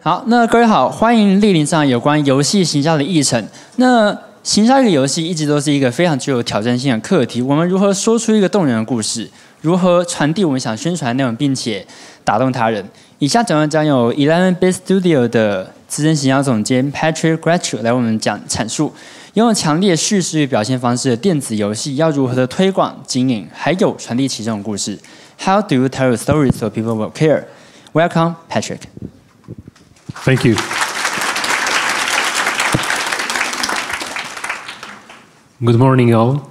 好，那各位好，欢迎莅临上有关游戏行销的议程。那行销一个游戏一直都是一个非常具有挑战性的课题。我们如何说出一个动人的故事？如何传递我们想宣传的内容，并且打动他人？以下讲段将由 11-bit Studio 的资深行销总监 Patryk Grzeszczuk 来为我们阐述，拥有强烈叙事与表现方式的电子游戏要如何的推广、经营，还有传递其中的故事。How do you tell stories so people will care? Welcome, Patryk. Thank you. Good morning, all.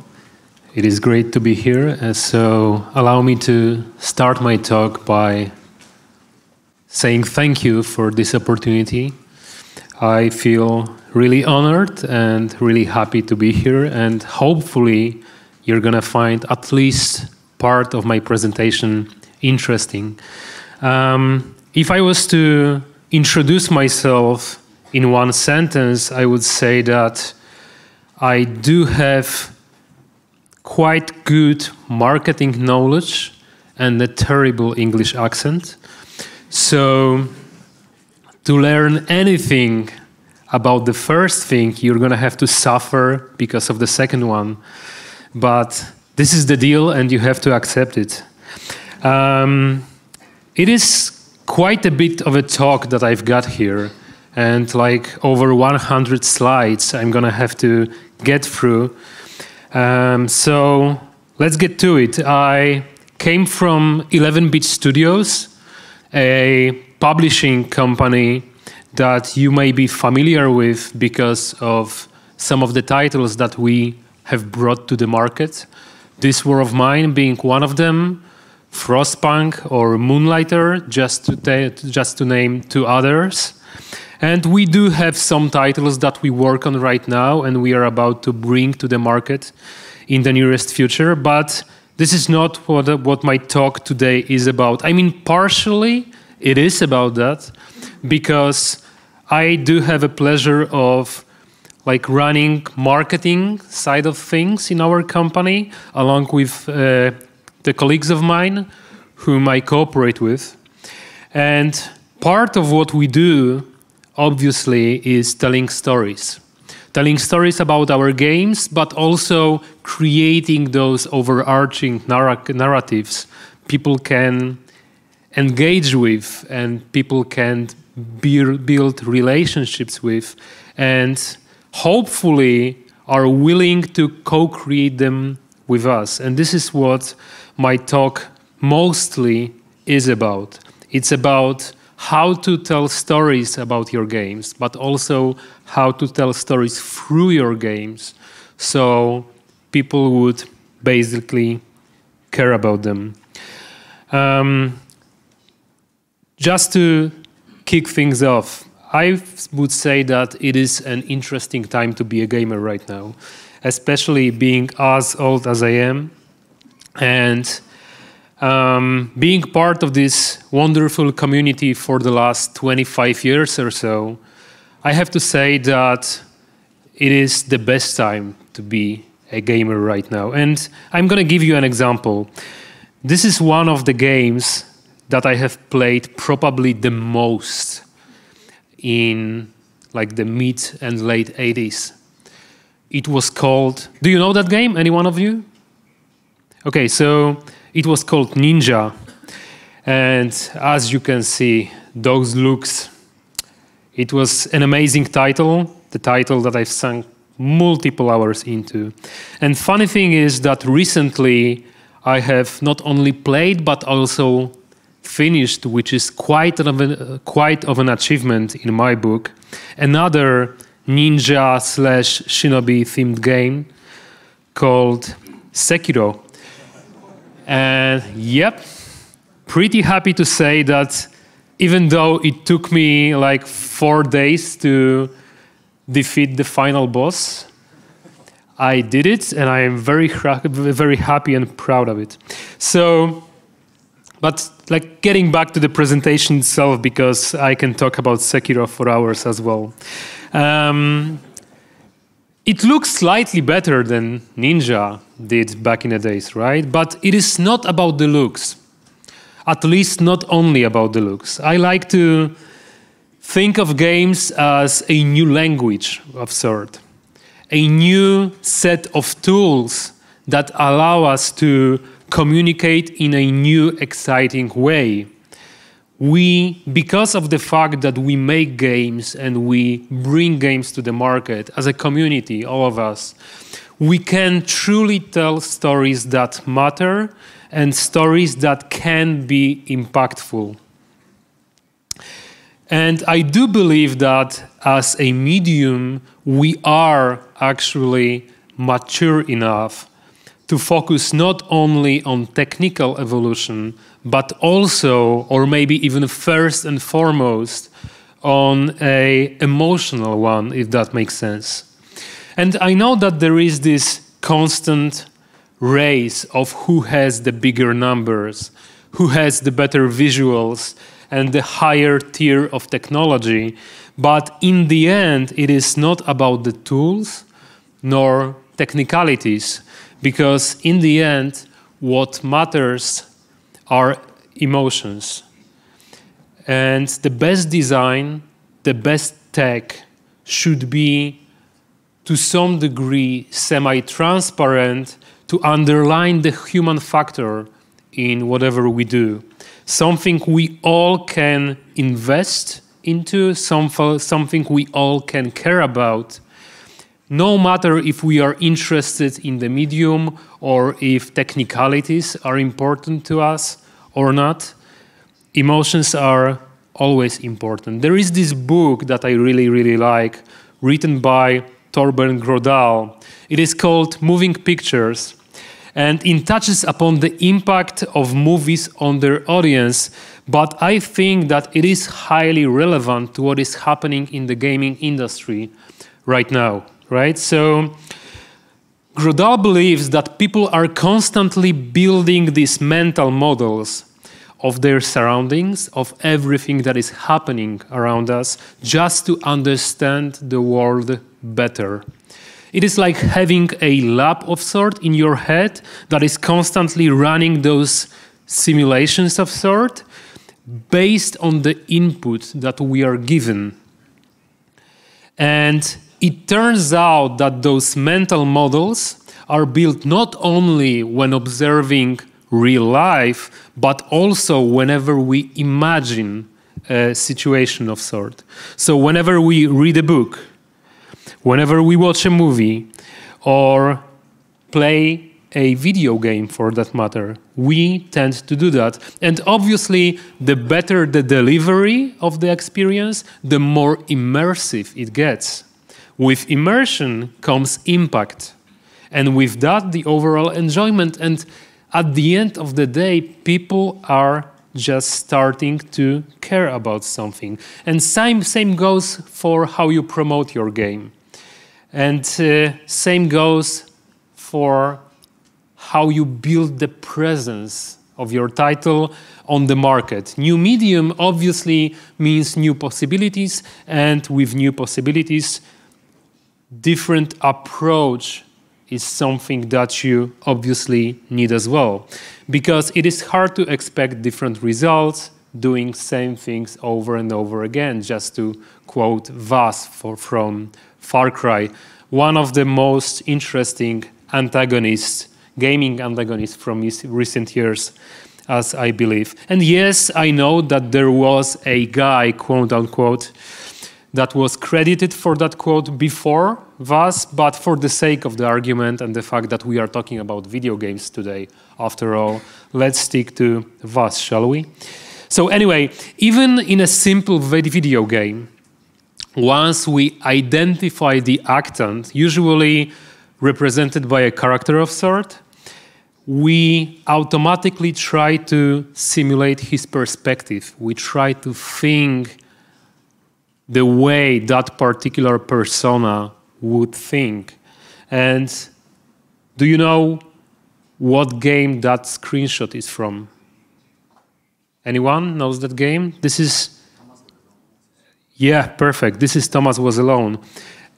It is great to be here. So allow me to start my talk by saying thank you for this opportunity. I feel really honored and really happy to be here, and hopefully you're going to find at least part of my presentation interesting. If I was to introduce myself in one sentence, I would say that I do have quite good marketing knowledge and a terrible English accent. So to learn anything about the first thing, you're going to have to suffer because of the second one. But this is the deal, and you have to accept it. It is quite a bit of a talk that I've got here, and like over 100 slides I'm going to have to get through. So let's get to it. I came from 11-bit Studios, a publishing company that you may be familiar with because of some of the titles that we have brought to the market. This War of Mine being one of them, Frostpunk or Moonlighter, just to name two others. And we do have some titles that we work on right now and we are about to bring to the market in the nearest future. But this is not what my talk today is about. I mean, partially it is about that, because I do have a pleasure of like running marketing side of things in our company, along with the colleagues of mine whom I cooperate with. And part of what we do, obviously, is telling stories. Telling stories about our games, but also creating those overarching narratives people can engage with and people can build relationships with, and hopefully are willing to co-create them with us. And this is what my talk mostly is about. It's about how to tell stories about your games, but also how to tell stories through your games so people would basically care about them. Just to kick things off, I would say that it is an interesting time to be a gamer right now, especially being as old as I am and being part of this wonderful community for the last 25 years or so. I have to say that it is the best time to be a gamer right now. And I'm going to give you an example. This is one of the games that I have played probably the most in like the mid and late 80s. It was called, do you know that game? Any one of you? Okay, so it was called Ninja. And as you can see, those looks, it was an amazing title, the title that I've sunk multiple hours into. And funny thing is that recently I have not only played, but also finished, which is quite of an achievement in my book, another ninja/shinobi themed game called Sekiro. And yep, pretty happy to say that even though it took me like 4 days to defeat the final boss, I did it, and I am very happy and proud of it. So, but like getting back to the presentation itself, because I can talk about Sekiro for hours as well. It looks slightly better than Ninja did back in the days, right? But it is not about the looks. At least not only about the looks. I like to think of games as a new language of sort, a new set of tools that allow us to communicate in a new, exciting way. Because of the fact that we make games and we bring games to the market as a community, all of us, we can truly tell stories that matter and stories that can be impactful. And I do believe that as a medium, we are actually mature enough to focus not only on technical evolution, but also, or maybe even first and foremost, on an emotional one, if that makes sense. And I know that there is this constant race of who has the bigger numbers, who has the better visuals, and the higher tier of technology. But in the end, it is not about the tools nor technicalities, because in the end, what matters are emotions. And the best design, the best tech should be, to some degree, semi-transparent to underline the human factor in whatever we do. Something we all can invest into, something we all can care about, no matter if we are interested in the medium or if technicalities are important to us or not. Emotions are always important. There is this book that I really, really like, written by Torben Grodal. It is called Moving Pictures, and it touches upon the impact of movies on their audience, but I think that it is highly relevant to what is happening in the gaming industry right now, right? So Grodal believes that people are constantly building these mental models of their surroundings, of everything that is happening around us, just to understand the world better. It is like having a lab of sort in your head that is constantly running those simulations of sort based on the input that we are given. And it turns out that those mental models are built not only when observing real life, but also whenever we imagine a situation of sort. So whenever we read a book, whenever we watch a movie, or play a video game for that matter, we tend to do that. And obviously, the better the delivery of the experience, the more immersive it gets. With immersion comes impact. And with that, the overall enjoyment. And at the end of the day, people are just starting to care about something. And same goes for how you promote your game. And same goes for how you build the presence of your title on the market. New medium obviously means new possibilities, and with new possibilities, different approach is something that you obviously need as well. Because it is hard to expect different results doing same things over and over again, just to quote Vas from Far Cry, one of the most interesting antagonists, gaming antagonists from recent years, as I believe. And yes, I know that there was a guy, quote unquote, that was credited for that quote before Vas, but for the sake of the argument and the fact that we are talking about video games today, after all, let's stick to Vas, shall we? So anyway, even in a simple video game, once we identify the actant, usually represented by a character of sort, we automatically try to simulate his perspective. We try to think the way that particular persona would think. And do you know what game that screenshot is from? Anyone knows that game? This is... Yeah, perfect. This is Thomas Was Alone.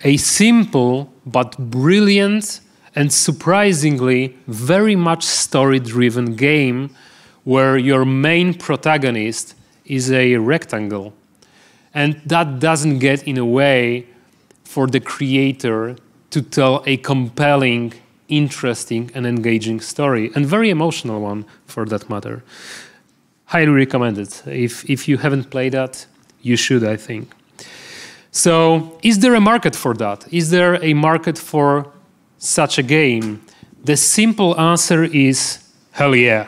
A simple but brilliant and surprisingly very much story-driven game where your main protagonist is a rectangle. And that doesn't get in a way for the creator to tell a compelling, interesting, and engaging story, and very emotional one for that matter. Highly recommend it. If you haven't played that, you should, I think. So, is there a market for that? Is there a market for such a game? The simple answer is hell yeah.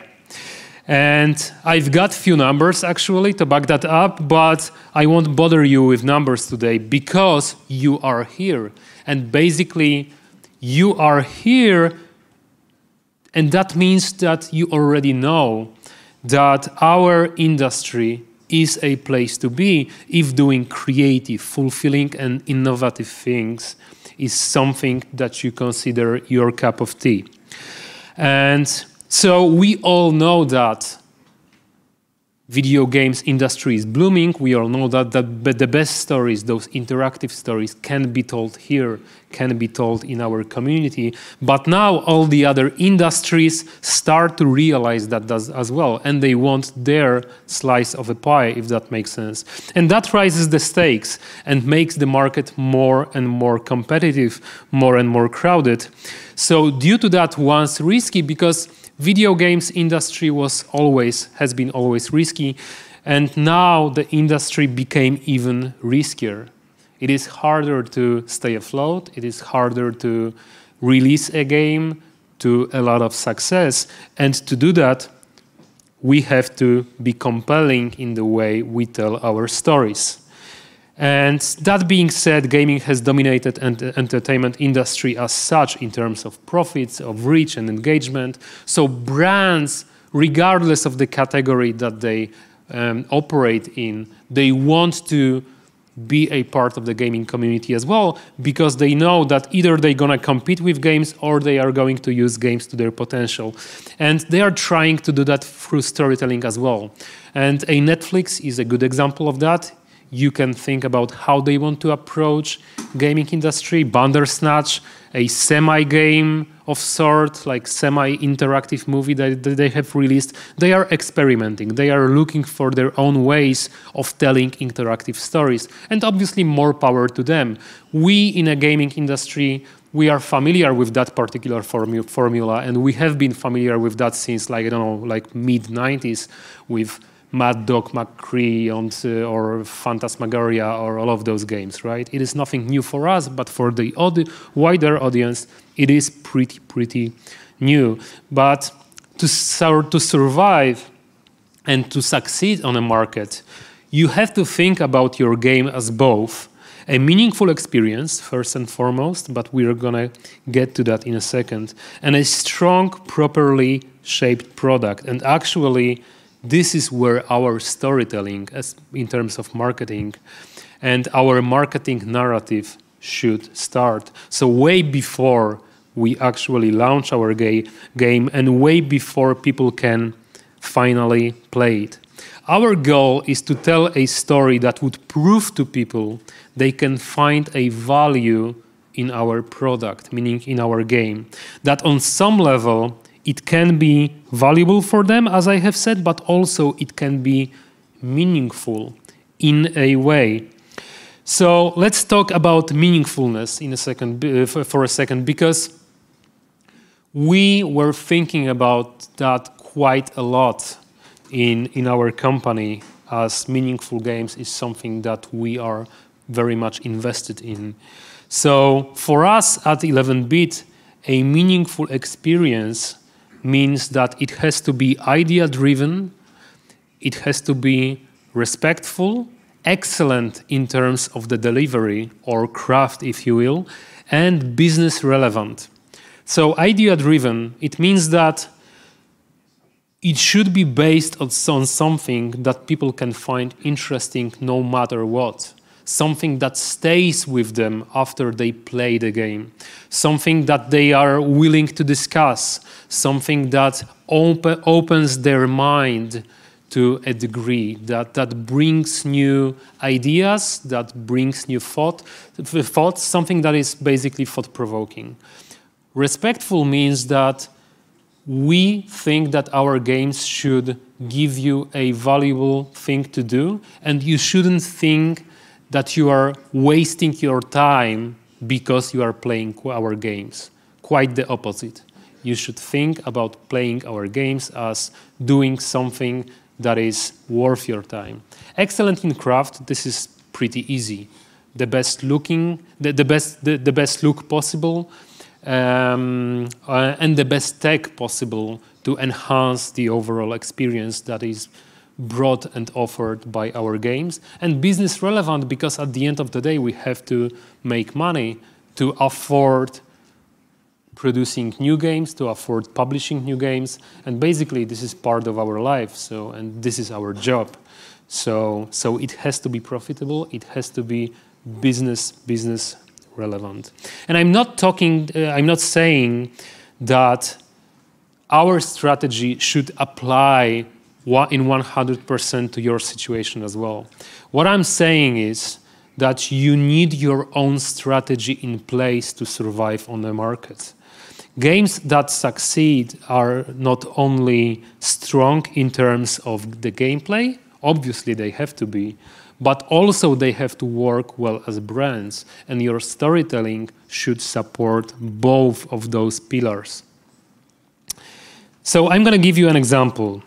And I've got few numbers actually to back that up, but I won't bother you with numbers today because you are here. And basically, you are here, and that means that you already know that our industry is a place to be if doing creative, fulfilling, and innovative things is something that you consider your cup of tea. And so we all know that video games industry is blooming. We all know that the best stories, those interactive stories, can be told here, can be told in our community. But now all the other industries start to realize that as well, and they want their slice of a pie, if that makes sense. And that raises the stakes and makes the market more and more competitive, more and more crowded. So due to that, once risky, because video games industry has been always risky, and now the industry became even riskier. It is harder to stay afloat. It is harder to release a game to a lot of success. And to do that, we have to be compelling in the way we tell our stories. And that being said, gaming has dominated the entertainment industry as such in terms of profits, of reach and engagement. So brands, regardless of the category that they operate in, they want to be a part of the gaming community as well, because they know that either they're going to compete with games or they are going to use games to their potential. And they are trying to do that through storytelling as well. And a Netflix is a good example of that. You can think about how they want to approach gaming industry. Bandersnatch, a semi-game of sort, like semi-interactive movie that they have released. They are experimenting. They are looking for their own ways of telling interactive stories. And obviously more power to them. We in a gaming industry, we are familiar with that particular formula, and we have been familiar with that since like mid-90s with Mad Dog McCree or Phantasmagoria or all of those games, right? It is nothing new for us, but for the wider audience, it is pretty new. But to survive and to succeed on a market, you have to think about your game as both a meaningful experience, first and foremost, but we're going to get to that in a second, and a strong, properly shaped product. And actually, this is where our storytelling, in terms of marketing, and our marketing narrative should start. So way before we actually launch our game and way before people can finally play it. Our goal is to tell a story that would prove to people they can find a value in our product, meaning in our game. That on some level, it can be valuable for them, as I have said, but also it can be meaningful in a way. So let's talk about meaningfulness in a second, for a second, because we were thinking about that quite a lot in our company, as meaningful games is something that we are very much invested in. So for us at 11-bit, a meaningful experience means that it has to be idea-driven, it has to be respectful, excellent in terms of the delivery or craft, if you will, and business relevant. So idea-driven, it means that it should be based on something that people can find interesting no matter what. Something that stays with them after they play the game. Something that they are willing to discuss. Something that opens their mind to a degree, that brings new ideas, that brings new thoughts, something that is basically thought-provoking. Respectful means that we think that our games should give you a valuable thing to do, and you shouldn't think that you are wasting your time because you are playing our games. Quite the opposite. You should think about playing our games as doing something that is worth your time. Excellent in craft, this is pretty easy. The best looking, the best look possible, and the best tech possible to enhance the overall experience that is brought and offered by our games. And business relevant because at the end of the day we have to make money to afford producing new games, to afford publishing new games, and basically this is part of our life. And this is our job. So it has to be profitable. It has to be business relevant. And I'm not saying that our strategy should apply in 100% to your situation as well. What I'm saying is that you need your own strategy in place to survive on the market. Games that succeed are not only strong in terms of the gameplay, obviously they have to be, but also they have to work well as brands, and your storytelling should support both of those pillars. So I'm going to give you an example.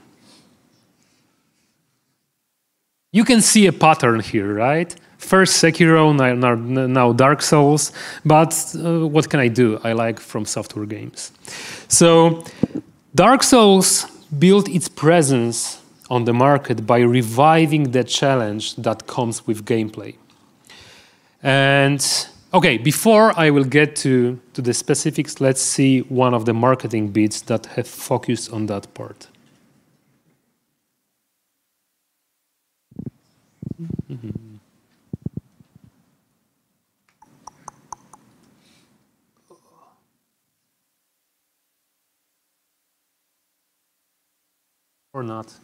You can see a pattern here, right? First Sekiro, now Dark Souls, but what can I do? I like From Software games. So Dark Souls built its presence on the market by reviving the challenge that comes with gameplay. And okay, before I will get to the specifics, let's see one of the marketing bits that have focused on that part. Or not.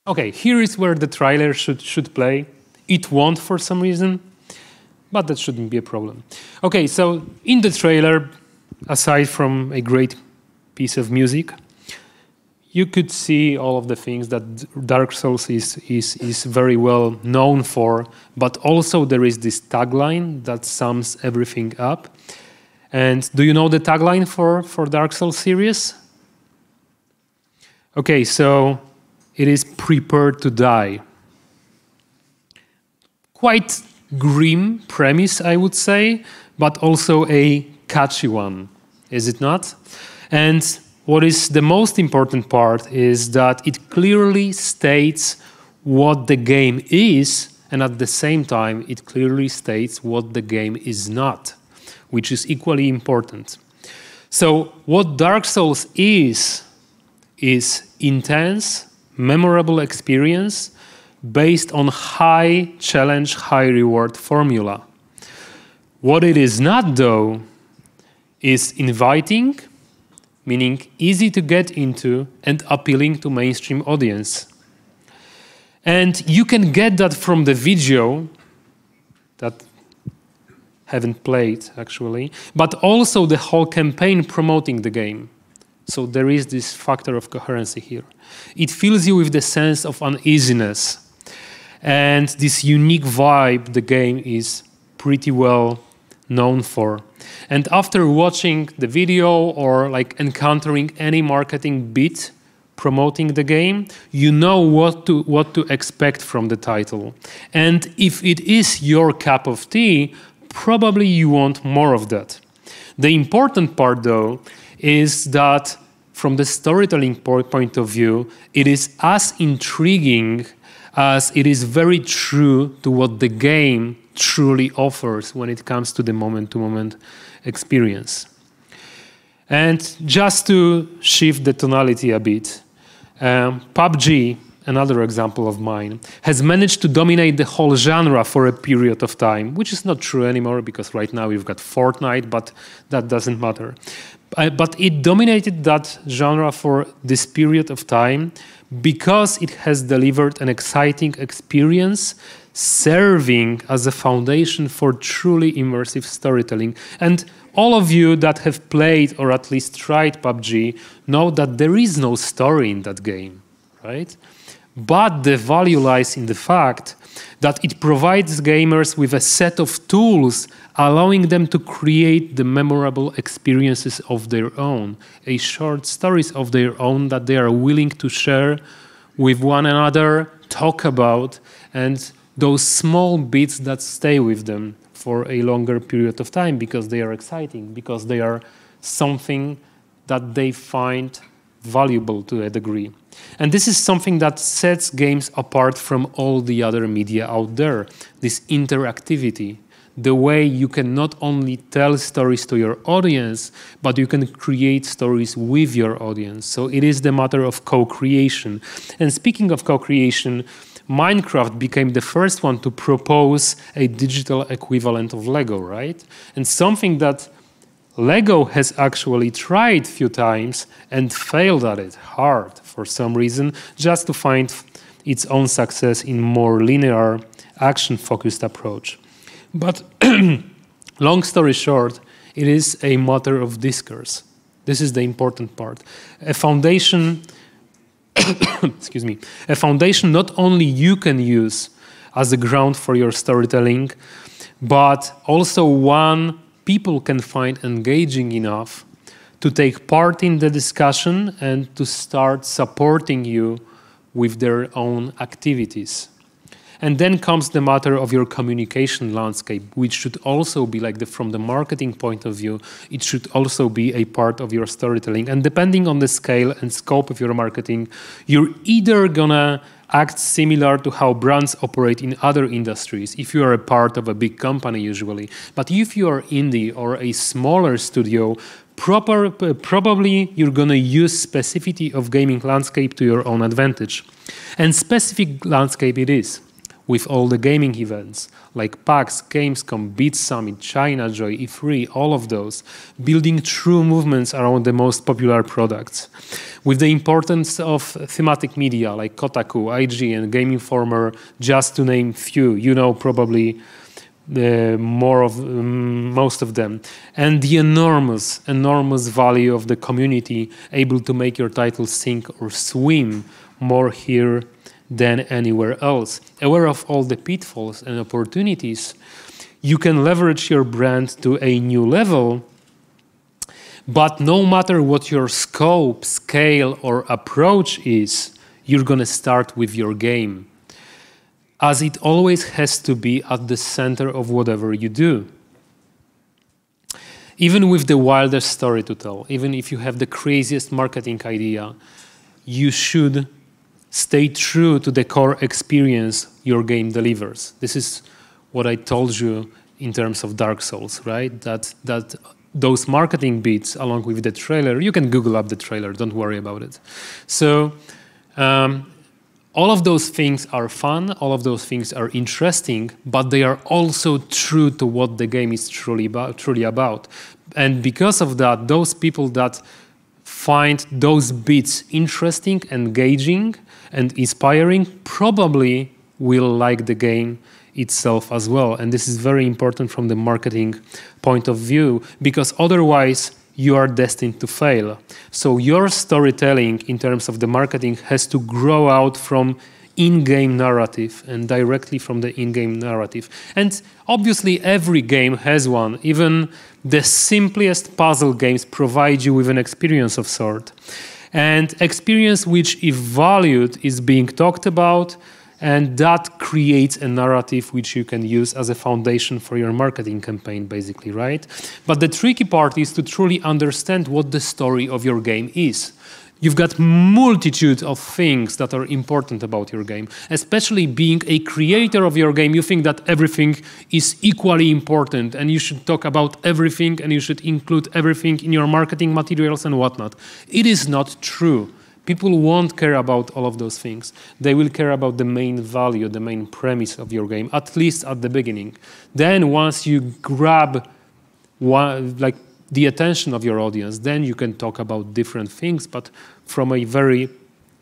Okay, here is where the trailer should play. It won't for some reason, but that shouldn't be a problem. Okay, so in the trailer, aside from a great piece of music, you could see all of the things that Dark Souls is very well known for, but also there is this tagline that sums everything up. And do you know the tagline for Dark Souls series? Okay, so it is prepare to die. Quite grim premise, I would say, but also a catchy one, is it not? And what is the most important part is that it clearly states what the game is, and at the same time, it clearly states what the game is not, which is equally important. So what Dark Souls is intense, memorable experience based on high challenge, high reward formula. What it is not, though, is inviting, meaning easy to get into and appealing to mainstream audience. And you can get that from the video that haven't played, actually, but also the whole campaign promoting the game. So there is this factor of coherency here. It fills you with the sense of uneasiness. And this unique vibe the game is pretty well known for. And after watching the video or like encountering any marketing bit promoting the game, you know what to expect from the title. And if it is your cup of tea, probably you want more of that. The important part, though, is that from the storytelling point of view, it is as intriguing as it is very true to what the game truly offers when it comes to the moment-to-moment experience. And just to shift the tonality a bit, PUBG, another example of mine, has managed to dominate the whole genre for a period of time, which is not true anymore because right now we've got Fortnite, but that doesn't matter. But it dominated that genre for this period of time because it has delivered an exciting experience serving as a foundation for truly immersive storytelling. And all of you that have played or at least tried PUBG know that there is no story in that game. right? But the value lies in the fact that it provides gamers with a set of tools allowing them to create the memorable experiences of their own, a short stories of their own that they are willing to share with one another, talk about, and those small bits that stay with them for a longer period of time because they are exciting, because they are something that they find valuable to a degree. And this is something that sets games apart from all the other media out there, this interactivity, the way you can not only tell stories to your audience, but you can create stories with your audience. So it is the matter of co-creation. And speaking of co-creation, Minecraft became the first one to propose a digital equivalent of Lego, right? And something that Lego has actually tried a few times and failed at it hard for some reason, just to find its own success in more linear, action-focused approach. But long story short, it is a matter of discourse. This is the important part. A foundation, excuse me, a foundation not only you can use as a ground for your storytelling, but also one people can find engaging enough to take part in the discussion and to start supporting you with their own activities. And then comes the matter of your communication landscape, which should also be like from the marketing point of view, it should also be a part of your storytelling. And depending on the scale and scope of your marketing, you're either gonna act similar to how brands operate in other industries, if you are a part of a big company usually. But if you are indie or a smaller studio, probably you're gonna use specificity of gaming landscape to your own advantage. And specific landscape it is, with all the gaming events, like PAX, Gamescom, Beat Summit, China Joy, E3, all of those, building true movements around the most popular products. With the importance of thematic media, like Kotaku, IG, and Game Informer, just to name few, you know probably most of them. And the enormous value of the community, able to make your title sink or swim more here than anywhere else. Aware of all the pitfalls and opportunities, you can leverage your brand to a new level, but no matter what your scope, scale, or approach is, you're gonna start with your game, as it always has to be at the center of whatever you do. Even with the wildest story to tell, even if you have the craziest marketing idea, you should stay true to the core experience your game delivers. This is what I told you in terms of Dark Souls, right? That those marketing beats along with the trailer, you can Google up the trailer, don't worry about it. So all of those things are fun, all of those things are interesting, but they are also true to what the game is truly about. And because of that, those people that find those bits interesting, engaging, and inspiring probably will like the game itself as well. And this is very important from the marketing point of view, because otherwise you are destined to fail. So your storytelling in terms of the marketing has to grow out from in-game narrative and directly from the in-game narrative. And obviously every game has one. Even the simplest puzzle games provide you with an experience of sort. And experience which, if valued, is being talked about, and that creates a narrative which you can use as a foundation for your marketing campaign, basically, right? But the tricky part is to truly understand what the story of your game is. You've got multitude of things that are important about your game. Especially being a creator of your game, you think that everything is equally important and you should talk about everything and you should include everything in your marketing materials and whatnot. It is not true. People won't care about all of those things. They will care about the main value, the main premise of your game, at least at the beginning. Then once you grab the attention of your audience, then you can talk about different things, but from a very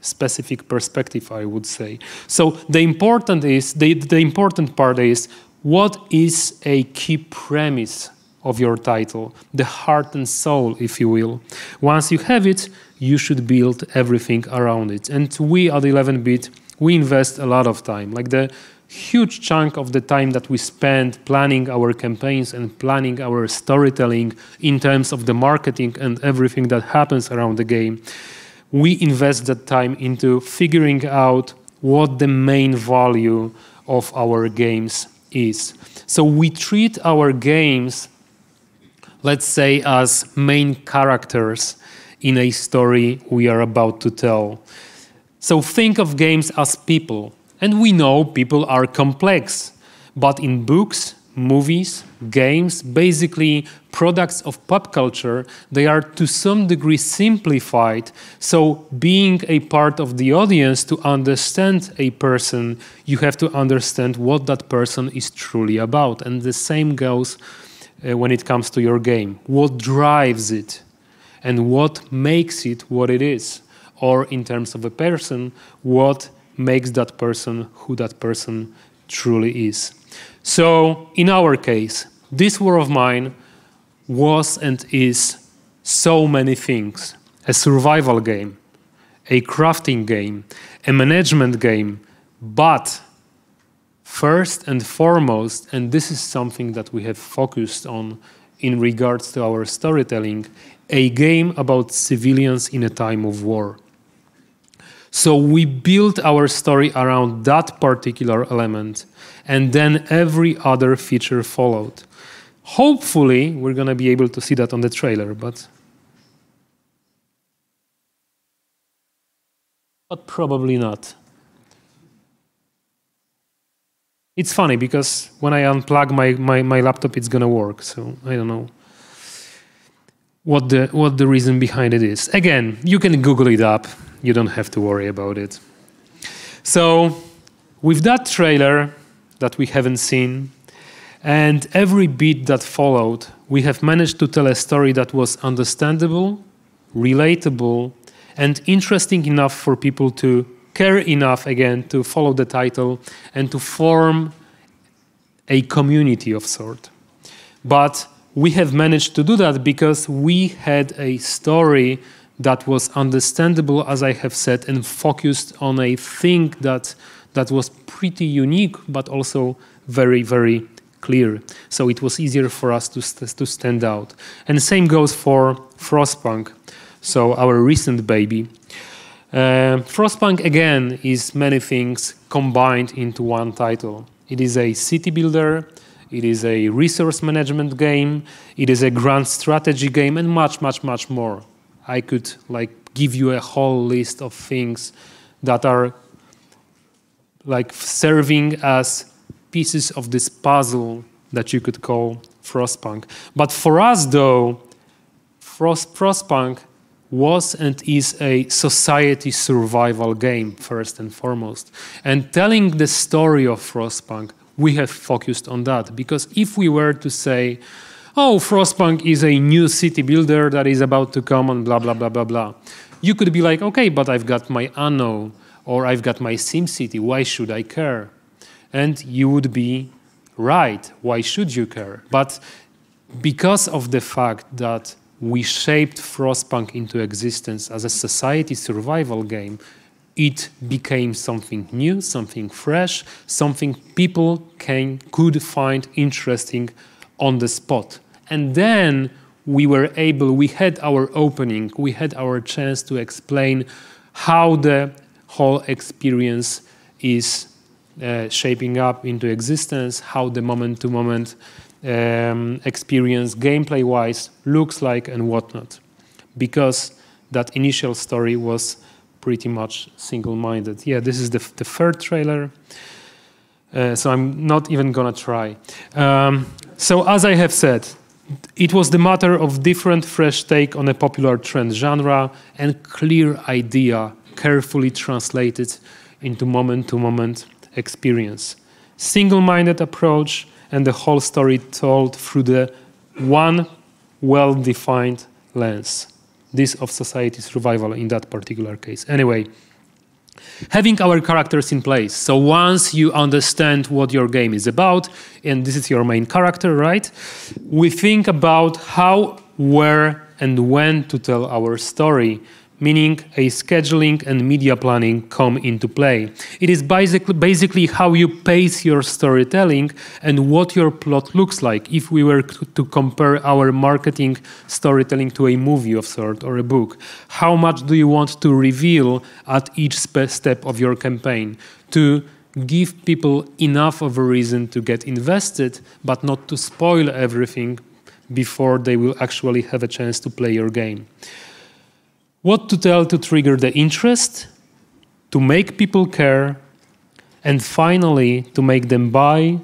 specific perspective, I would say. So the important part is, what is a key premise of your title, the heart and soul, if you will. Once you have it, you should build everything around it. And we at 11-bit, we invest a lot of time. Like the huge chunk of the time that we spend planning our campaigns and planning our storytelling in terms of the marketing and everything that happens around the game, we invest that time into figuring out what the main value of our games is. So we treat our games, let's say, as main characters in a story we are about to tell. So think of games as people. And we know people are complex, but in books, movies, games, basically products of pop culture, they are to some degree simplified. So being a part of the audience, to understand a person, you have to understand what that person is truly about. And the same goes when it comes to your game. What drives it and what makes it what it is? Or in terms of a person, what makes that person who that person truly is. So in our case, this War of Mine was and is so many things. A survival game, a crafting game, a management game, but first and foremost, and this is something that we have focused on in regards to our storytelling, a game about civilians in a time of war. So we built our story around that particular element, and then every other feature followed. Hopefully, we're going to be able to see that on the trailer, but probably not. It's funny, because when I unplug my laptop, it's going to work, so I don't know what the reason behind it is. Again, you can Google it up. You don't have to worry about it. So with that trailer that we haven't seen and every beat that followed, we have managed to tell a story that was understandable, relatable, and interesting enough for people to care enough, again, to follow the title and to form a community of sort. But we have managed to do that because we had a story that was understandable, as I have said, and focused on a thing that was pretty unique, but also very, very clear. So it was easier for us to stand out. And the same goes for Frostpunk, so our recent baby. Frostpunk, again, is many things combined into one title. It is a city builder, it is a resource management game, it is a grand strategy game, and much, much, much more. I could give you a whole list of things that are serving as pieces of this puzzle that you could call Frostpunk. But for us, though, Frostpunk was and is a society survival game, first and foremost. And telling the story of Frostpunk, we have focused on that. Because if we were to say, oh, Frostpunk is a new city builder that is about to come and blah, blah, blah, blah, blah. You could be like, okay, but I've got my Anno, or I've got my SimCity, why should I care? And you would be right, why should you care? But because of the fact that we shaped Frostpunk into existence as a society survival game, it became something new, something fresh, something people could find interesting on the spot. And then we had our opening, we had our chance to explain how the whole experience is shaping up into existence, how the moment-to-moment experience gameplay-wise looks like and whatnot. Because that initial story was pretty much single-minded. Yeah, this is the third trailer, so I'm not even gonna try. So as I have said, it was the matter of different fresh take on a popular trend genre and clear idea carefully translated into moment-to-moment experience. Single-minded approach and the whole story told through the one well-defined lens. This of society survival in that particular case. Anyway, Having our characters in place. So once you understand what your game is about, and this is your main character, right? We think about how, where, and when to tell our story, meaning a scheduling and media planning come into play. It is basically how you pace your storytelling and what your plot looks like if we were to compare our marketing storytelling to a movie of sort or a book. How much do you want to reveal at each step of your campaign to give people enough of a reason to get invested, but not to spoil everything before they will actually have a chance to play your game. What to tell to trigger the interest, to make people care, and finally to make them buy,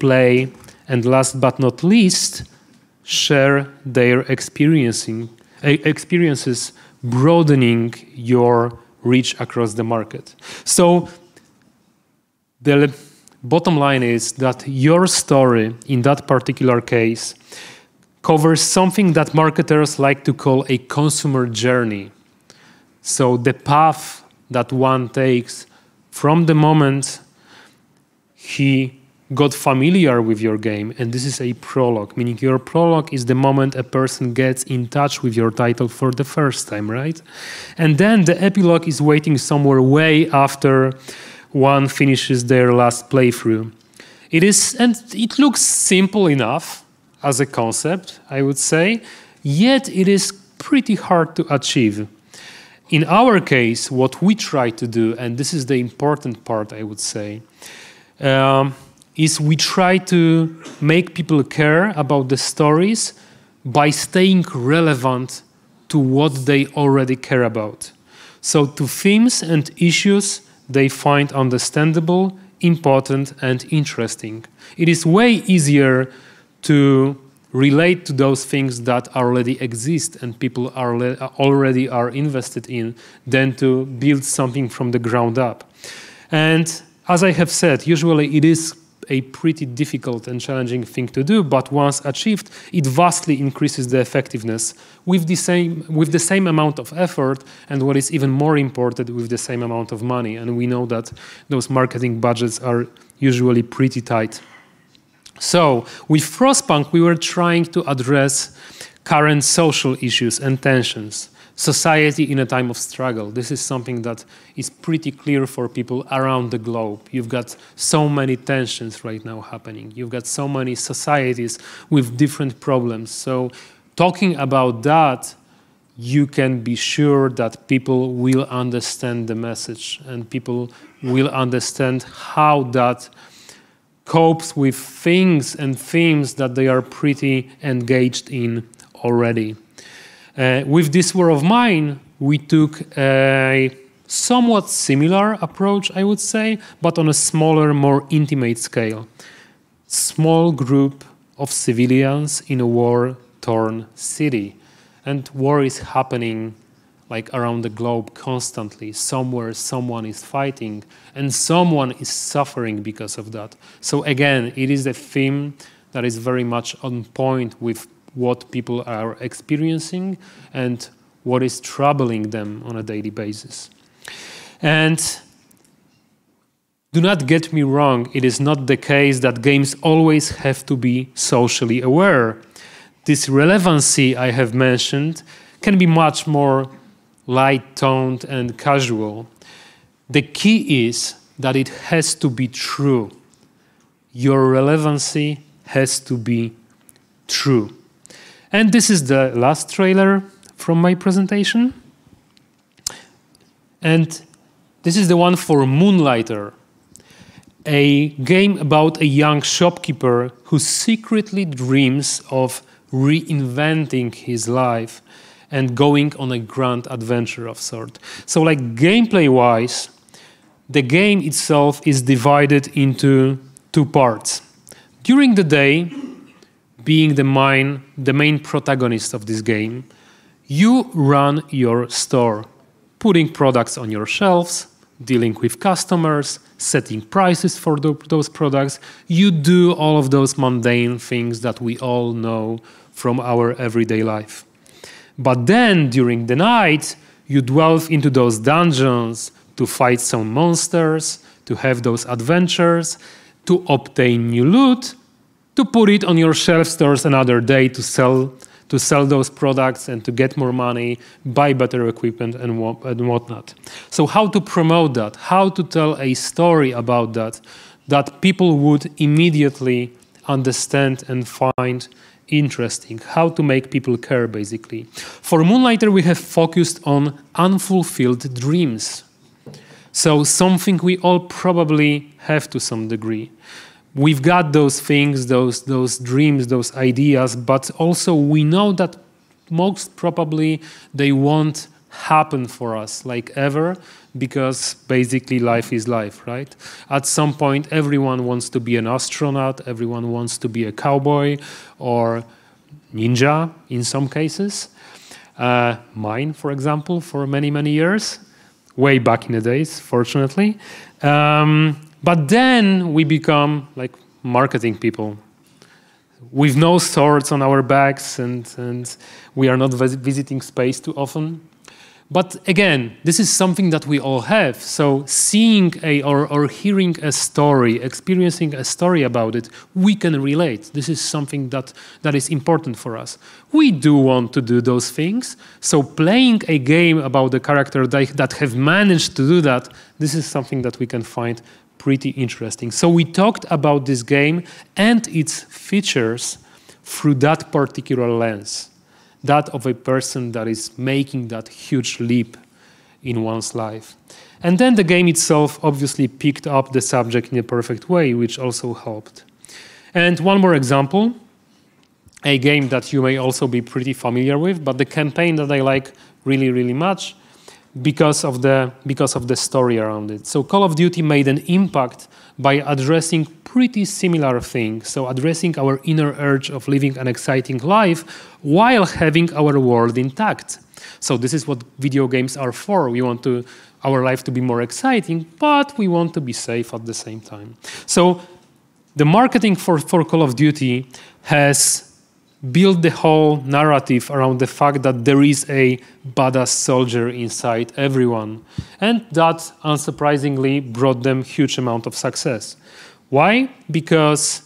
play, and last but not least, share their experiences, broadening your reach across the market. So the bottom line is that your story, in that particular case, covers something that marketers like to call a consumer journey. So the path that one takes from the moment he got familiar with your game, and this is a prologue, meaning your prologue is the moment a person gets in touch with your title for the first time, right? And then the epilogue is waiting somewhere way after one finishes their last playthrough. It is, and it looks simple enough as a concept, I would say, yet it is pretty hard to achieve. In our case, what we try to do, and this is the important part, I would say, is we try to make people care about the stories by staying relevant to what they already care about. So to themes and issues they find understandable, important, and interesting. It is way easier to relate to those things that already exist and people already are invested in than to build something from the ground up. And as I have said, usually it is a pretty difficult and challenging thing to do, but once achieved, it vastly increases the effectiveness with the same amount of effort, and what is even more important, with the same amount of money. And we know that those marketing budgets are usually pretty tight. So with Frostpunk, we were trying to address current social issues and tensions. Society in a time of struggle. This is something that is pretty clear for people around the globe. You've got so many tensions right now happening. You've got so many societies with different problems. So talking about that, you can be sure that people will understand the message and people will understand how that copes with things and themes that they are pretty engaged in already. With This War of Mine, we took a somewhat similar approach, I would say, but on a smaller, more intimate scale. Small group of civilians in a war-torn city. And war is happening like around the globe constantly. Somewhere someone is fighting and someone is suffering because of that. So again, it is a theme that is very much on point with what people are experiencing and what is troubling them on a daily basis. And do not get me wrong, it is not the case that games always have to be socially aware. This relevancy I have mentioned can be much more light-toned and casual. The key is that it has to be true. Your relevancy has to be true. And this is the last trailer from my presentation. And this is the one for Moonlighter, a game about a young shopkeeper who secretly dreams of reinventing his life and going on a grand adventure of sort. So like gameplay-wise, the game itself is divided into two parts. During the day, being the main protagonist of this game, you run your store, putting products on your shelves, dealing with customers, setting prices for those products. You do all of those mundane things that we all know from our everyday life. But then, during the night, you delve into those dungeons, to fight some monsters, to have those adventures, to obtain new loot, to put it on your shelf stores another day to sell those products and to get more money, buy better equipment and whatnot. So how to promote that? How to tell a story about that people would immediately understand and find interesting? How to make people care, basically. For Moonlighter, we have focused on unfulfilled dreams. So something we all probably have to some degree. We've got those things, those dreams, those ideas, but also we know that most probably they won't happen for us like ever, because basically life is life, right? At some point, everyone wants to be an astronaut, everyone wants to be a cowboy or ninja in some cases. Mine, for example, for many, many years, way back in the days, fortunately. But then we become like marketing people with no swords on our backs, and we are not visiting space too often. But again, this is something that we all have. So seeing or hearing a story, experiencing a story about it, we can relate. This is something that is important for us. We do want to do those things. So playing a game about the character that have managed to do that, this is something that we can find pretty interesting. So we talked about this game and its features through that particular lens. That of a person that is making that huge leap in one's life. And then the game itself obviously picked up the subject in a perfect way, which also helped. And one more example, a game that you may also be pretty familiar with, but the campaign that I like really, really much because of the story around it. So Call of Duty made an impact by addressing pretty similar things. So addressing our inner urge of living an exciting life while having our world intact. So this is what video games are for. We want our life to be more exciting, but we want to be safe at the same time. So the marketing for Call of Duty has built the whole narrative around the fact that there is a badass soldier inside everyone. And that, unsurprisingly, brought them huge amount of success. Why? Because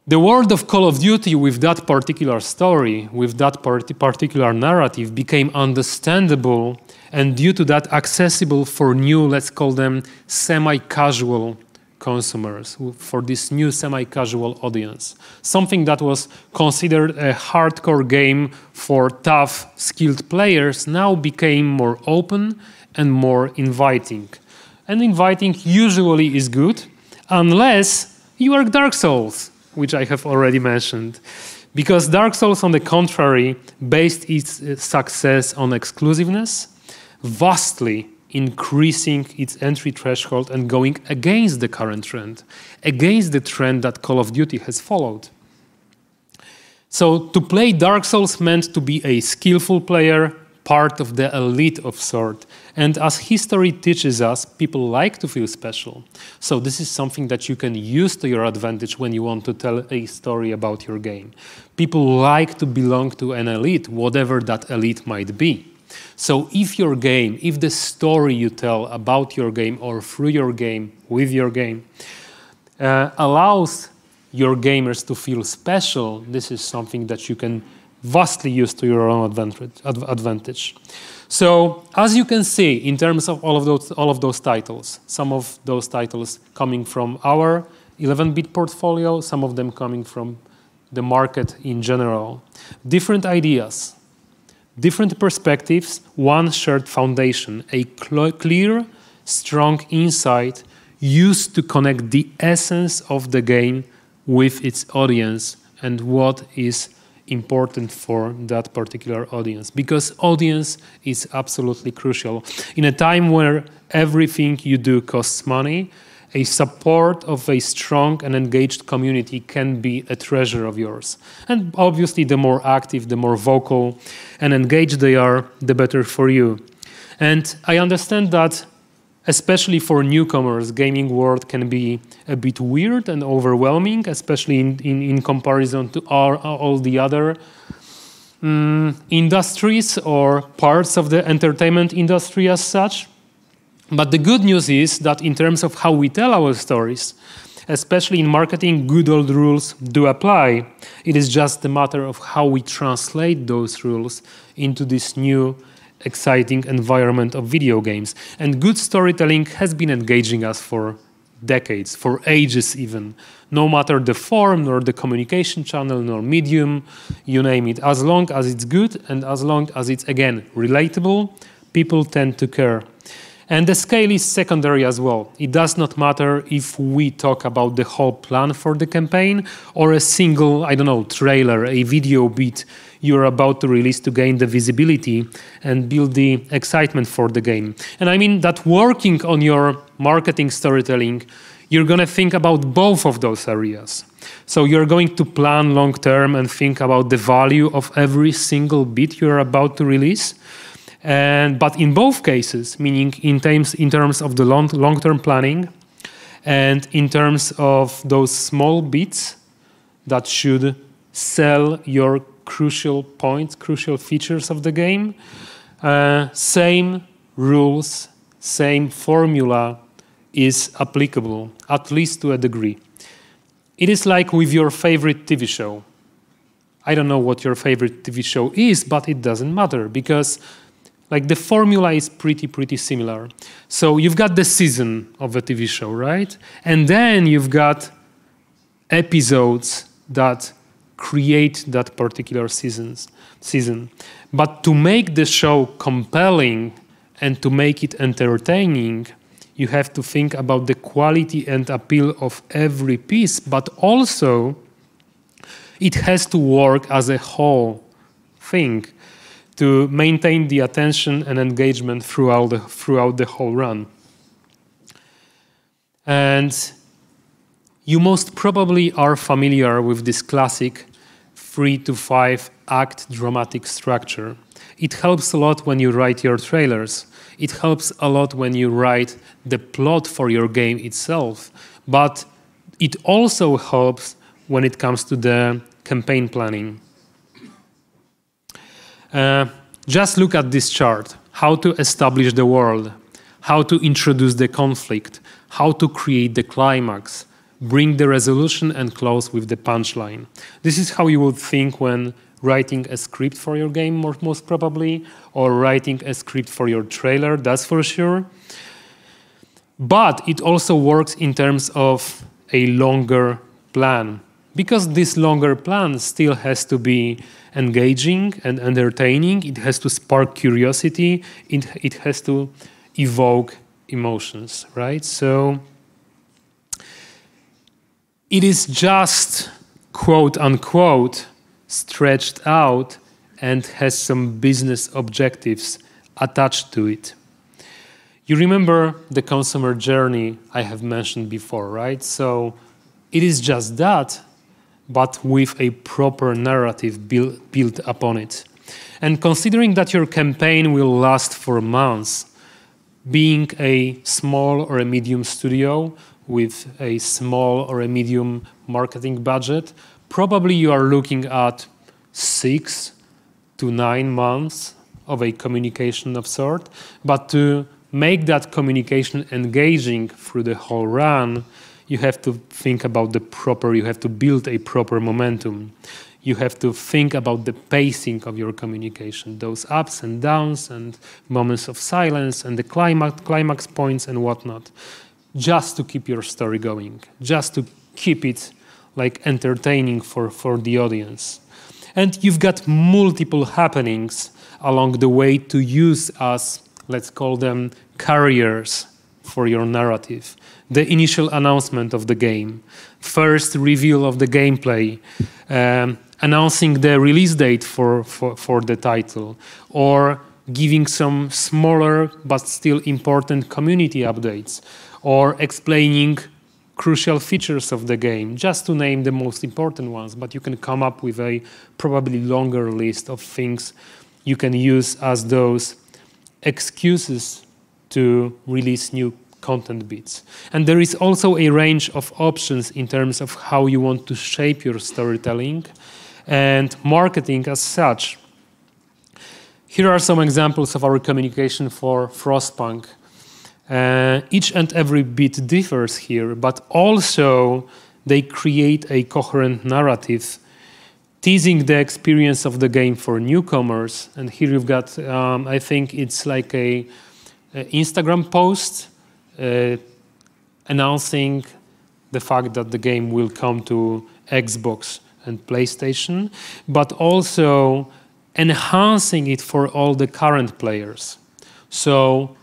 the world of Call of Duty with that particular story, with that particular narrative, became understandable and due to that accessible for new, let's call them semi-casual consumers, for this new semi-casual audience. Something that was considered a hardcore game for tough, skilled players now became more open and more inviting. And inviting usually is good, unless you are Dark Souls, which I have already mentioned. Because Dark Souls, on the contrary, based its success on exclusiveness, vastly increasing its entry threshold and going against the current trend, against the trend that Call of Duty has followed. So to play Dark Souls meant to be a skillful player, part of the elite of sort. And as history teaches us, people like to feel special. So this is something that you can use to your advantage when you want to tell a story about your game. People like to belong to an elite, whatever that elite might be. So if your game, if the story you tell about your game or through your game, with your game, allows your gamers to feel special, this is something that you can vastly use to your own advantage. So as you can see, in terms of all of those titles, some of those titles coming from our 11-bit portfolio, some of them coming from the market in general, different ideas, different perspectives, one shared foundation, a clear, strong insight used to connect the essence of the game with its audience and what is important for that particular audience. Because audience is absolutely crucial. In a time where everything you do costs money, a support of a strong and engaged community can be a treasure of yours. And obviously, the more active, the more vocal and engaged they are, the better for you. And I understand that, especially for newcomers, gaming world can be a bit weird and overwhelming, especially in comparison to all the other industries or parts of the entertainment industry as such. But the good news is that in terms of how we tell our stories, especially in marketing, good old rules do apply. It is just a matter of how we translate those rules into this new, exciting environment of video games. And good storytelling has been engaging us for decades, for ages even. No matter the form, nor the communication channel, nor medium, you name it. As long as it's good and as long as it's, again, relatable, people tend to care. And the scale is secondary as well. It does not matter if we talk about the whole plan for the campaign or a single, I don't know, trailer, a video beat you're about to release to gain the visibility and build the excitement for the game. And I mean that working on your marketing storytelling, you're going to think about both of those areas. So you're going to plan long term and think about the value of every single bit you're about to release. But in both cases, meaning in terms of the long-term planning and in terms of those small bits that should sell your crucial points, crucial features of the game, same rules, same formula is applicable, at least to a degree. It is like with your favorite TV show. I don't know what your favorite TV show is, but it doesn't matter because like the formula is pretty similar. So you've got the season of a TV show, right? And then you've got episodes that create that particular season. But to make the show compelling and to make it entertaining, you have to think about the quality and appeal of every piece, but also it has to work as a whole thing to maintain the attention and engagement throughout the whole run. And you most probably are familiar with this classic 3 to 5 act dramatic structure. It helps a lot when you write your trailers. It helps a lot when you write the plot for your game itself. But it also helps when it comes to the campaign planning. Just look at this chart. How to establish the world, how to introduce the conflict, how to create the climax, bring the resolution and close with the punchline. This is how you would think when writing a script for your game, most probably, or writing a script for your trailer, that's for sure. But it also works in terms of a longer plan, because this longer plan still has to be engaging and entertaining. It has to spark curiosity. It has to evoke emotions, right? So it is just, quote unquote, stretched out and has some business objectives attached to it. You remember the consumer journey I have mentioned before, right? So it is just that, but with a proper narrative built upon it. And considering that your campaign will last for months, being a small or a medium studio with a small or a medium marketing budget, probably you are looking at 6 to 9 months of a communication of sort. But to make that communication engaging through the whole run, you have to think about you have to build a proper momentum. You have to think about the pacing of your communication, those ups and downs and moments of silence and the climax points and whatnot, just to keep your story going, just to keep it like entertaining for the audience. And you've got multiple happenings along the way to use as, let's call them, carriers for your narrative. The initial announcement of the game, first reveal of the gameplay, announcing the release date for the title, or giving some smaller but still important community updates, or explaining crucial features of the game, just to name the most important ones. But you can come up with a probably longer list of things you can use as those excuses to release new content bits. And there is also a range of options in terms of how you want to shape your storytelling and marketing as such. Here are some examples of our communication for Frostpunk. Each and every bit differs here, but also they create a coherent narrative, teasing the experience of the game for newcomers. And here you've got, I think it's like a Instagram post announcing the fact that the game will come to Xbox and PlayStation, but also enhancing it for all the current players. So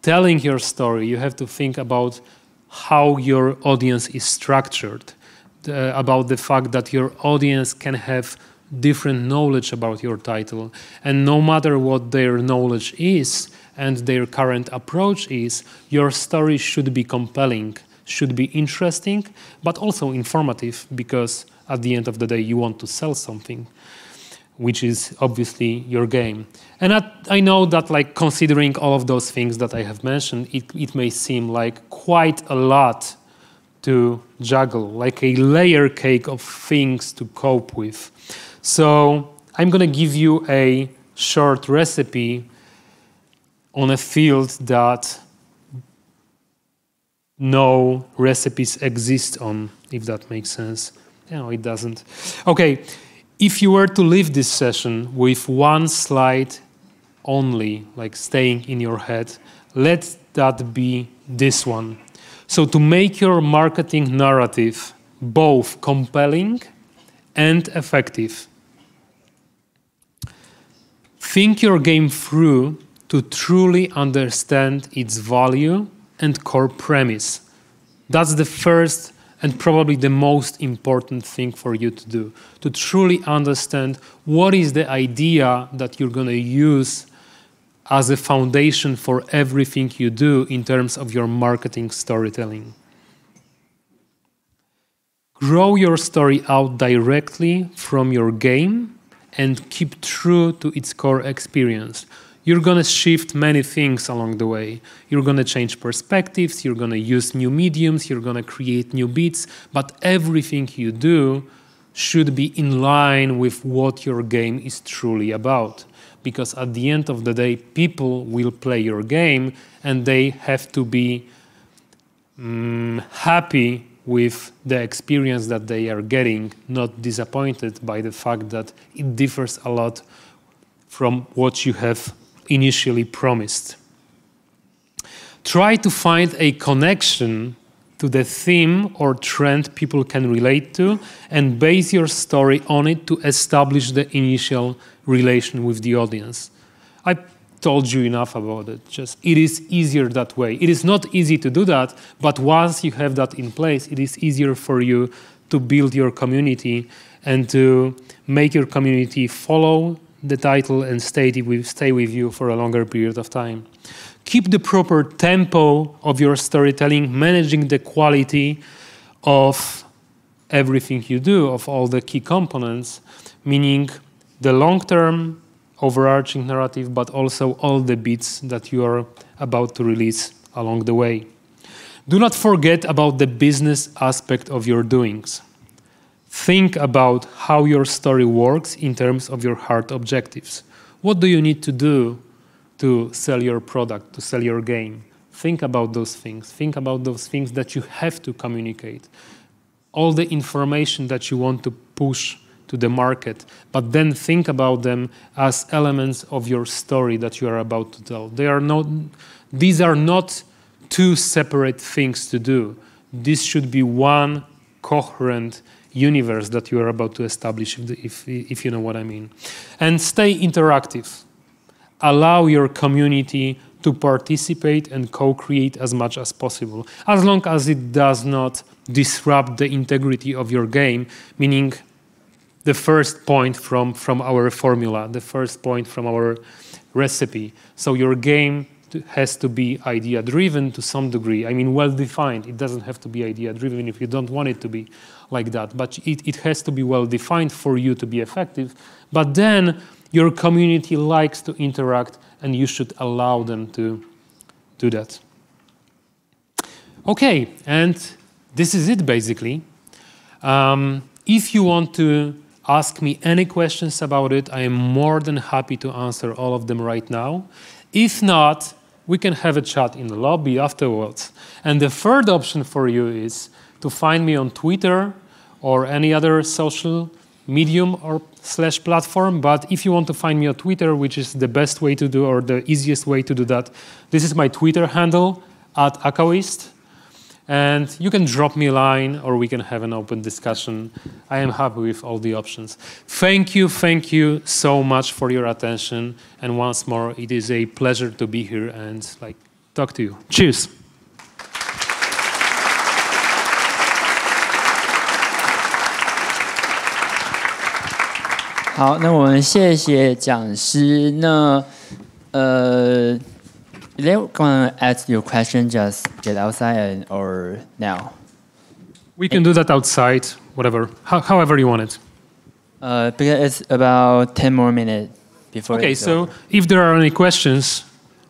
telling your story, you have to think about how your audience is structured, about the fact that your audience can have different knowledge about your title. And no matter what their knowledge is and their current approach is, your story should be compelling, should be interesting, but also informative, because at the end of the day, you want to sell something, which is obviously your game. And I know that, like, considering all of those things that I have mentioned, it may seem like quite a lot to juggle, like a layer cake of things to cope with. So I'm going to give you a short recipe on a field that no recipes exist on, if that makes sense. No, it doesn't. Okay. If you were to leave this session with one slide only, like staying in your head, let that be this one. So to make your marketing narrative both compelling and effective, think your game through to truly understand its value and core premise. That's the first and probably the most important thing for you to do, to truly understand what is the idea that you're going to use as a foundation for everything you do in terms of your marketing storytelling. Grow your story out directly from your game and keep true to its core experience. You're going to shift many things along the way. You're going to change perspectives, you're going to use new mediums, you're going to create new beats, but everything you do should be in line with what your game is truly about. Because at the end of the day, people will play your game and they have to be happy with the experience that they are getting, not disappointed by the fact that it differs a lot from what you have initially promised. Try to find a connection to the theme or trend people can relate to and base your story on it to establish the initial relation with the audience. I told you enough about it. Just it is easier that way. It is not easy to do that, but once you have that in place, it is easier for you to build your community and to make your community follow the title and stay with you for a longer period of time. Keep the proper tempo of your storytelling, managing the quality of everything you do, of all the key components, meaning the long-term overarching narrative, but also all the bits that you are about to release along the way. Do not forget about the business aspect of your doings. Think about how your story works in terms of your hard objectives. What do you need to do to sell your product, to sell your game? Think about those things. Think about those things that you have to communicate. All the information that you want to push to the market, but then think about them as elements of your story that you are about to tell. These are not two separate things to do. This should be one coherent universe that you are about to establish, if you know what I mean. And stay interactive. Allow your community to participate and co-create as much as possible, as long as it does not disrupt the integrity of your game, meaning the first point from our formula, the first point from our recipe. So your game has to be idea-driven to some degree. I mean, well-defined. It doesn't have to be idea-driven if you don't want it to be like that. But it has to be well-defined for you to be effective. But then your community likes to interact, and you should allow them to do that. Okay, and this is it, basically. If you want to ask me any questions about it, I am more than happy to answer all of them right now. If not, we can have a chat in the lobby afterwards. And the third option for you is to find me on Twitter or any other social medium or / platform. But if you want to find me on Twitter, which is the best way to do or the easiest way to do that, this is my Twitter handle @Akawist. And you can drop me a line or we can have an open discussion. I am happy with all the options. Thank you so much for your attention. And once more, it is a pleasure to be here and talk to you. Cheers. 好，那我们谢谢讲师。那if they want to ask your question, just get outside or now. We can do that outside, whatever, however you want it. Because it's about 10 more minutes before. Okay, so if there are any questions,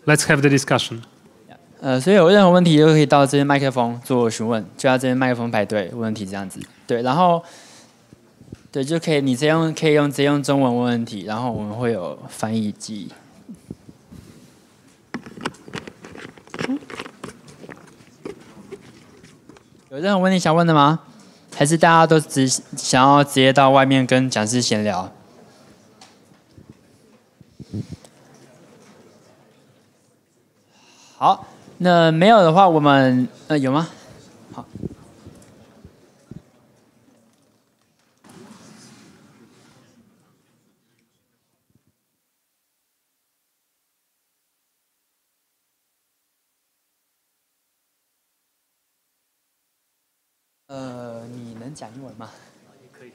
let's have the discussion. 所以有任何问题都可以到这边麦克风做询问，就要这边麦克风排队问问题这样子。对，然后对就可以你直接用中文问问题，然后我们会有翻译机。有任何问题想问的吗？还是大家都只想要直接到外面跟讲师闲聊？好，那没有的话，我们有吗？好。你能讲英文吗？也可以。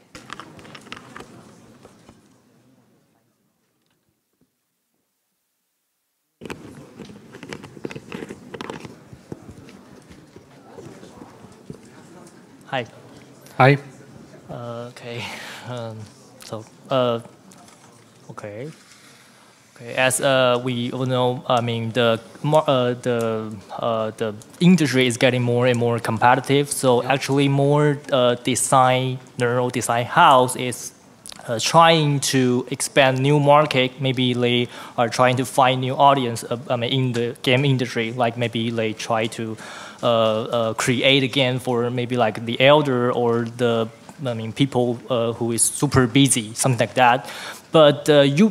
Hi. Hi. Okay. Okay. As we all know, I mean the industry is getting more and more competitive. So actually, more design house is trying to expand new market. Maybe they are trying to find new audience. In the game industry, like maybe they try to create a game for maybe like the elder or the people who is super busy, something like that. But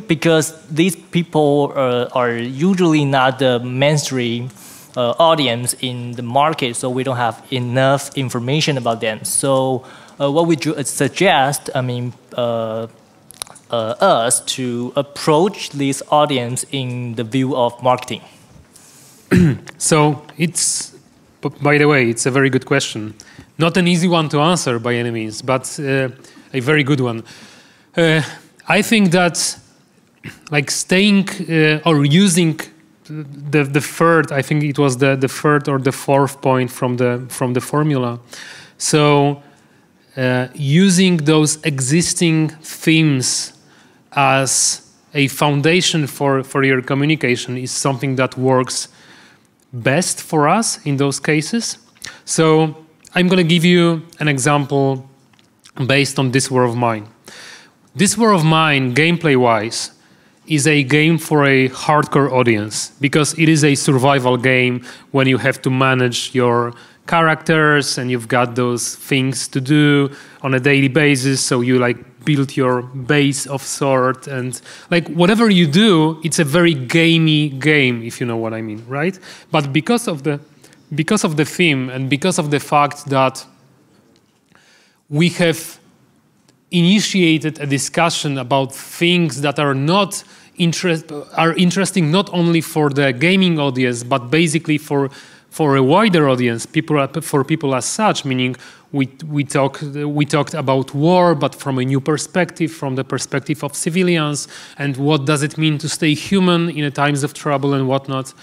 because these people are usually not the mainstream audience in the market, so we don't have enough information about them. So what would you suggest? Us to approach this audience in the view of marketing? So by the way, it's a very good question. Not an easy one to answer by any means, but a very good one. I think that staying or using the third, I think it was the third or the fourth point from the formula. So using those existing themes as a foundation for your communication is something that works best for us in those cases. So I'm going to give you an example based on This War of Mine. This War of Mine, gameplay-wise, is a game for a hardcore audience because it is a survival game when you have to manage your characters and you've got those things to do on a daily basis. So you build your base of sort and whatever you do, it's a very gamey game, if you know what I mean, right? But because of the theme and because of the fact that we have initiated a discussion about things that are interesting not only for the gaming audience, but basically for a wider audience, for people as such, meaning we talked about war, but from a new perspective, from the perspective of civilians, and what does it mean to stay human in times of trouble and whatnot.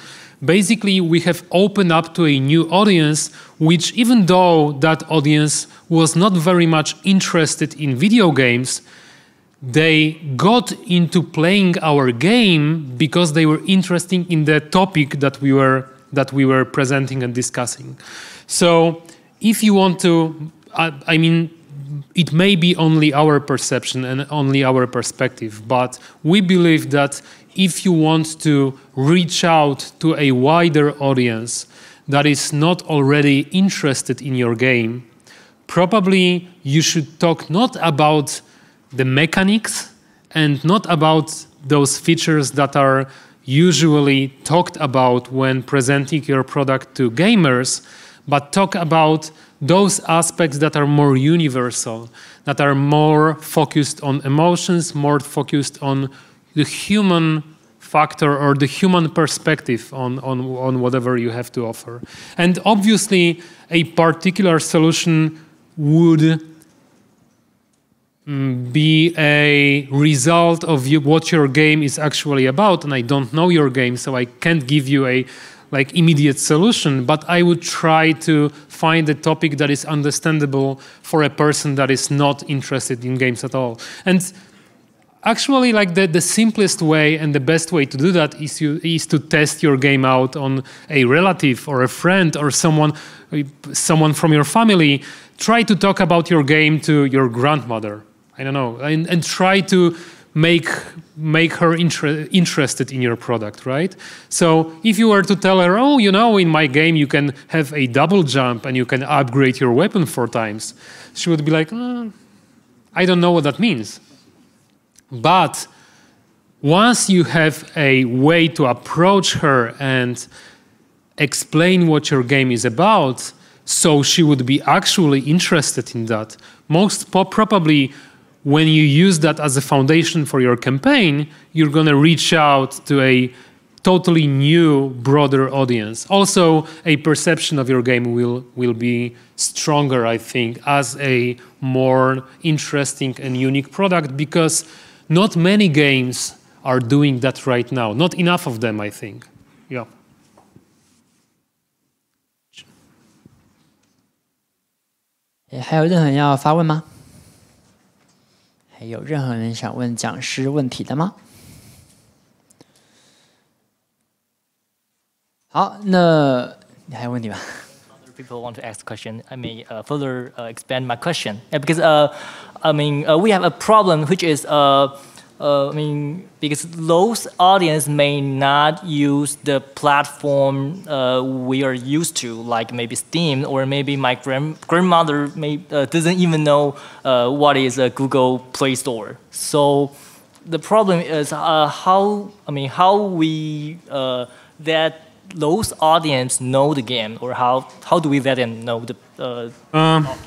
Basically, we have opened up to a new audience, which even though that audience was not very much interested in video games, they got into playing our game because they were interested in the topic that we were presenting and discussing. So if you want to, it may be only our perception and only our perspective, but we believe that if you want to reach out to a wider audience that is not already interested in your game, probably you should talk not about the mechanics and not about those features that are usually talked about when presenting your product to gamers, but talk about those aspects that are more universal, that are more focused on emotions, more focused on the human factor or the human perspective on whatever you have to offer. And obviously, a particular solution would be a result of what your game is actually about, and I don't know your game, so I can't give you a immediate solution, but I would try to find a topic that is understandable for a person that is not interested in games at all. And actually, the simplest way and the best way to do that is to test your game out on a relative or a friend or someone from your family. Try to talk about your game to your grandmother. I don't know, and try to make her interested in your product, right? So if you were to tell her, oh, in my game you can have a double jump and you can upgrade your weapon 4 times, she would be like, I don't know what that means. But once you have a way to approach her and explain what your game is about, so she would be actually interested in that, most probably when you use that as a foundation for your campaign, you're going to reach out to a totally new, broader audience. Also, a perception of your game will be stronger, I think, as a more interesting and unique product, because not many games are doing that right now. Not enough of them, I think. Yeah. 还有任何人要发问吗？还有任何人想问讲师问题的吗？好，那你还有问题吗？ Other people want to ask a question. I may further expand my question because we have a problem which is because those audience may not use the platform we are used to, like maybe Steam, or maybe my grandmother doesn't even know what is a Google Play Store. So the problem is how we that those audience know the game, or how do we let them know the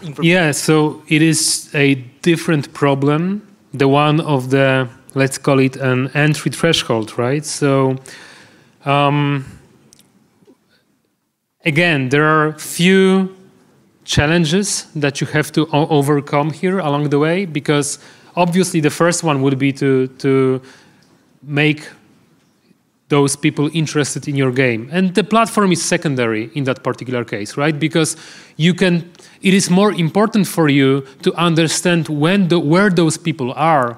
information? Yeah, so it is a different problem. The one of the, let's call it an entry threshold, right? So again, there are few challenges that you have to overcome here along the way, because obviously the first one would be to make those people interested in your game. And the platform is secondary in that particular case, right? Because it is more important for you to understand where those people are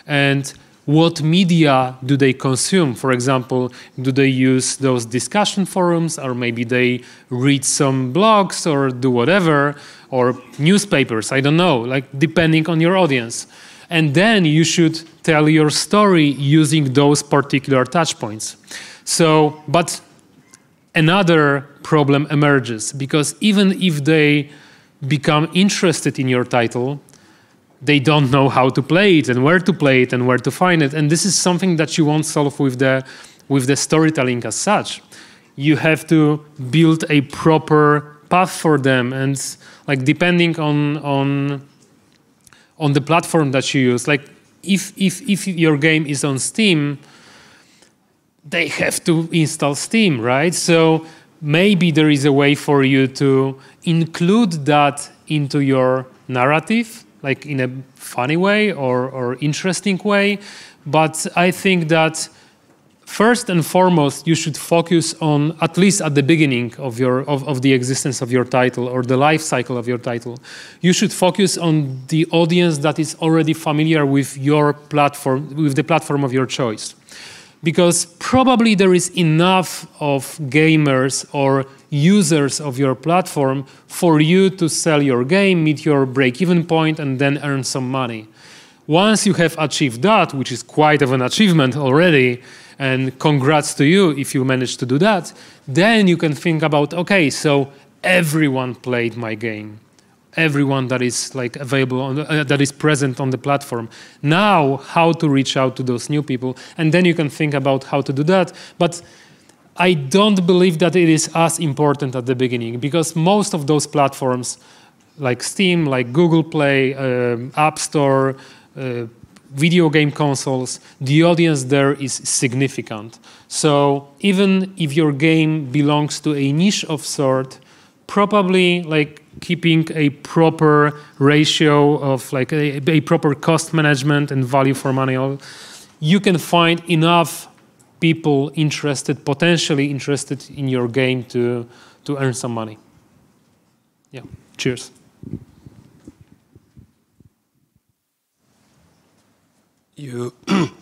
and what media do they consume. For example, do they use those discussion forums, or maybe they read some blogs or do whatever, or newspapers, I don't know, depending on your audience. And then you should tell your story using those particular touch points. So, but another problem emerges, because even if they become interested in your title, they don't know how to play it and where to play it and where to find it. And this is something that you won't solve with the storytelling as such. You have to build a proper path for them, and depending on the platform that you use. If your game is on Steam, they have to install Steam, right? So maybe there is a way for you to include that into your narrative, in a funny way or interesting way. But I think that first and foremost, you should focus on, at least at the beginning of the existence of your title or the life cycle of your title, you should focus on the audience that is already familiar with your platform, with the platform of your choice. because probably there is enough of gamers or users of your platform for you to sell your game, meet your break-even point, and then earn some money. Once you have achieved that, which is quite of an achievement already, and congrats to you if you managed to do that, then you can think about, okay, so everyone played my game. Everyone that is like available, on that is present on the platform. Now, how to reach out to those new people, and then you can think about how to do that. But I don't believe that it is as important at the beginning, because most of those platforms, like Steam, like Google Play, App Store, video game consoles, the audience there is significant. So even if your game belongs to a niche of sort, probably like keeping a proper ratio of like a proper cost management and value for money, you can find enough people interested, potentially interested in your game to earn some money. Yeah, cheers. You,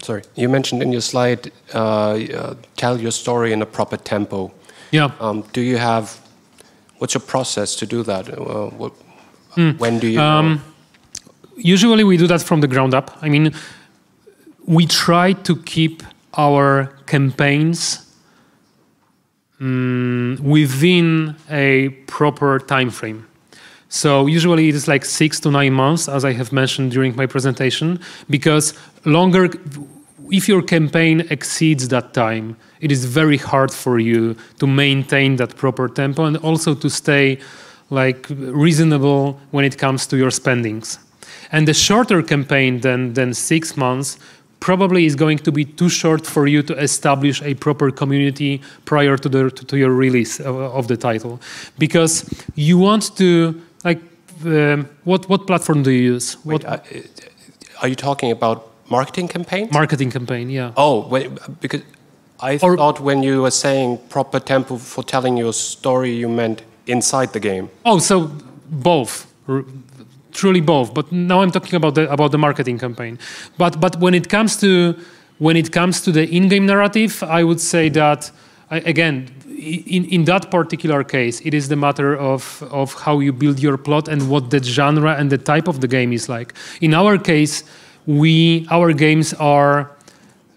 sorry, you mentioned in your slide, tell your story in a proper tempo. Yeah. Do you have, what's your process to do that? When do you know? Usually we do that from the ground up. I mean, we try to keep our campaigns within a proper time frame. So usually it is like 6 to 9 months, as I have mentioned during my presentation, because longer, if your campaign exceeds that time, it is very hard for you to maintain that proper tempo and also to stay like reasonable when it comes to your spendings. And the shorter campaign than 6 months probably is going to be too short for you to establish a proper community prior to your release of the title, because you want to like what platform do you use? Wait, are you talking about marketing campaigns? Marketing campaign, yeah. Oh, because I thought when you were saying proper tempo for telling your story, you meant inside the game. Oh, so both. Truly both, but now I'm talking about the marketing campaign. But when it comes to the in-game narrative, I would say that again, in that particular case, it is the matter of how you build your plot and what the genre and the type of the game is like. In our case, our games are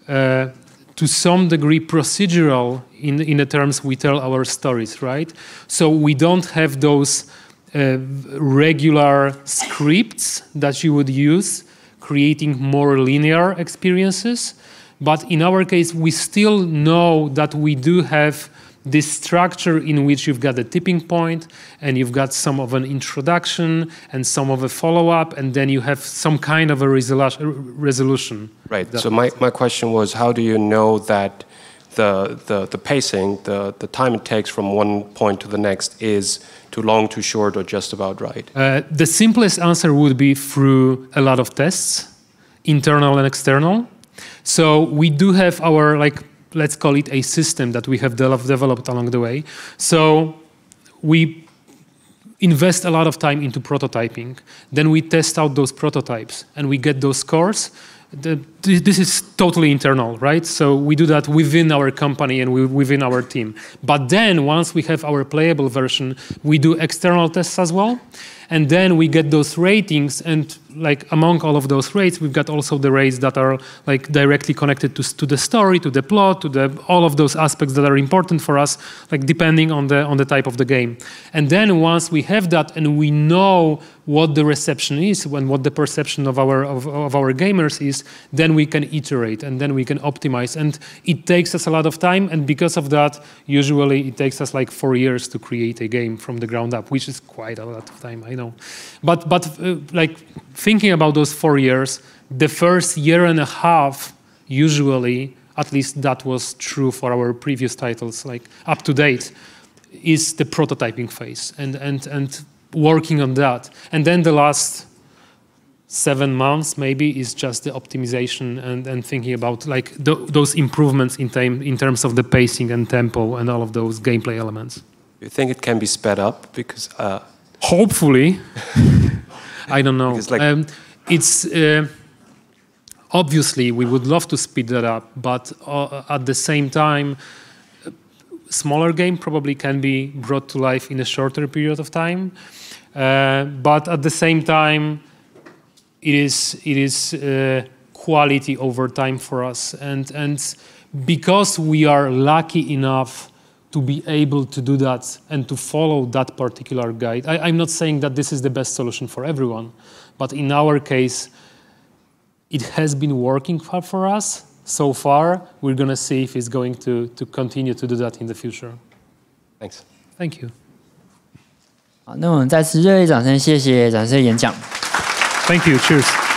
to some degree procedural in the terms we tell our stories, right? So we don't have those regular scripts that you would use, creating more linear experiences. But in our case, we still know that we do have this structure in which you've got a tipping point, and you've got some of an introduction and some of a follow-up, and then you have some kind of a resolution. Right. So my question was, how do you know that the pacing, the time it takes from one point to the next is too long, too short, or just about right? The simplest answer would be through a lot of tests, internal and external. So we do have our, like, let's call it a system that we have developed along the way. So we invest a lot of time into prototyping. Then we test out those prototypes and we get those scores. This is totally internal, right? So we do that within our company and within our team. But then once we have our playable version, we do external tests as well. And then we get those ratings, and like among all of those rates, we've got also the rates that are like directly connected to the story, to the plot, to all of those aspects that are important for us, like depending on the type of the game. And then once we have that and we know what the reception is and what the perception of our gamers is, then we can iterate and then we can optimize. And it takes us a lot of time, and because of that, usually it takes us like 4 years to create a game from the ground up, which is quite a lot of time, I know. But like thinking about those 4 years, the first year and a half, usually, at least that was true for our previous titles, like up to date, is the prototyping phase and working on that. And then the last 7 months maybe is just the optimization and thinking about like those improvements in terms of the pacing and tempo and all of those gameplay elements. Do you think it can be sped up? Because hopefully, I don't know. Like It's Obviously, we would love to speed that up, but at the same time, smaller game probably can be brought to life in a shorter period of time. But at the same time, it is quality over time for us, and because we are lucky enough to be able to do that and to follow that particular guide. I'm not saying that this is the best solution for everyone, but in our case, it has been working for us so far. We're going to see if it's going to continue to do that in the future. Thanks. Thank you. 好，那我们再次热烈掌声，谢谢展示的演讲。Thank you. Cheers.